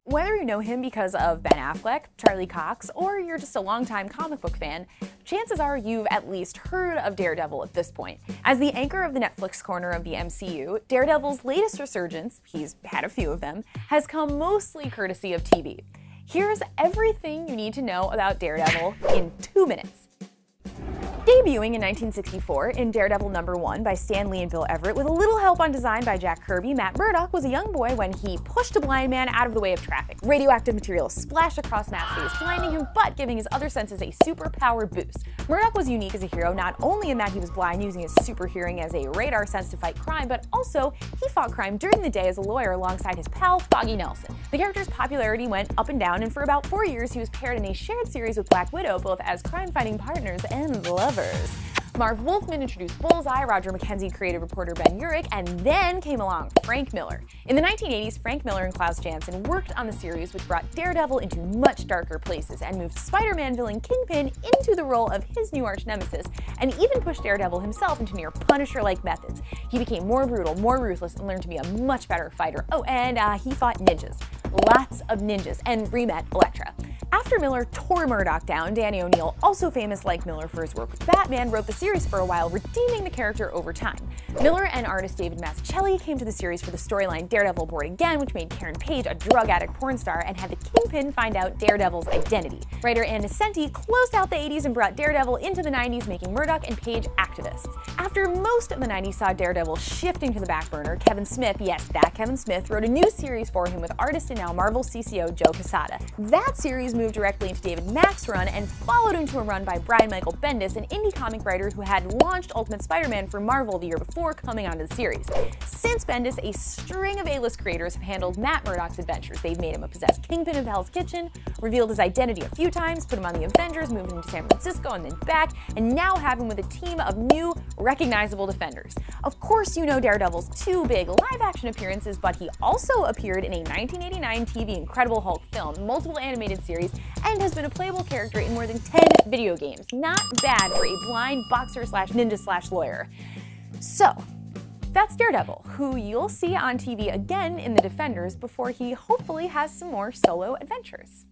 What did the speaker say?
Whether you know him because of Ben Affleck, Charlie Cox, or you're just a longtime comic book fan, chances are you've at least heard of Daredevil at this point. As the anchor of the Netflix corner of the MCU, Daredevil's latest resurgence, he's had a few of them, has come mostly courtesy of TV. Here's everything you need to know about Daredevil in 2 minutes. Debuting in 1964 in Daredevil #1 by Stan Lee and Bill Everett with a little help on design by Jack Kirby, Matt Murdock was a young boy when he pushed a blind man out of the way of traffic. Radioactive material splashed across Matt's face, blinding him but giving his other senses a superpowered boost. Murdock was unique as a hero not only in that he was blind using his super hearing as a radar sense to fight crime, but also he fought crime during the day as a lawyer alongside his pal Foggy Nelson. The character's popularity went up and down, and for about 4 years he was paired in a shared series with Black Widow, both as crime-fighting partners and lovers. Marv Wolfman introduced Bullseye, Roger McKenzie creative reporter Ben Urich, and then came along Frank Miller. In the 1980s, Frank Miller and Klaus Janson worked on the series, which brought Daredevil into much darker places and moved Spider-Man villain Kingpin into the role of his new arch-nemesis, and even pushed Daredevil himself into near Punisher-like methods. He became more brutal, more ruthless, and learned to be a much better fighter. Oh, and he fought ninjas. Lots of ninjas, and re-met Elektra. After Miller tore Murdock down, Danny O'Neill, also famous like Miller for his work with Batman, wrote the series for a while, redeeming the character over time. Miller and artist David Mazzucchelli came to the series for the storyline Daredevil Born Again, which made Karen Page a drug addict porn star and had the Kingpin find out Daredevil's identity. Writer Ann Nesenti closed out the 80s and brought Daredevil into the 90s, making Murdock and Page activists. After most of the 90s saw Daredevil shifting to the back burner, Kevin Smith, yes, that Kevin Smith, wrote a new series for him with artist and now Marvel CCO Joe Quesada. That series moved directly into David Mack's run and followed into a run by Brian Michael Bendis, an indie comic writer who had launched Ultimate Spider-Man for Marvel the year before coming onto the series. Since Bendis, a string of A-list creators have handled Matt Murdock's adventures. They've made him a possessed Kingpin of Hell's Kitchen, revealed his identity a few times, put him on the Avengers, moved him to San Francisco and then back, and now have him with a team of new, recognizable Defenders. Of course, you know Daredevil's 2 big live-action appearances, but he also appeared in a 1989 TV Incredible Hulk film, multiple animated series, and has been a playable character in more than 10 video games. Not bad for a blind boxer/ninja/lawyer. So, that's Daredevil, who you'll see on TV again in The Defenders before he hopefully has some more solo adventures.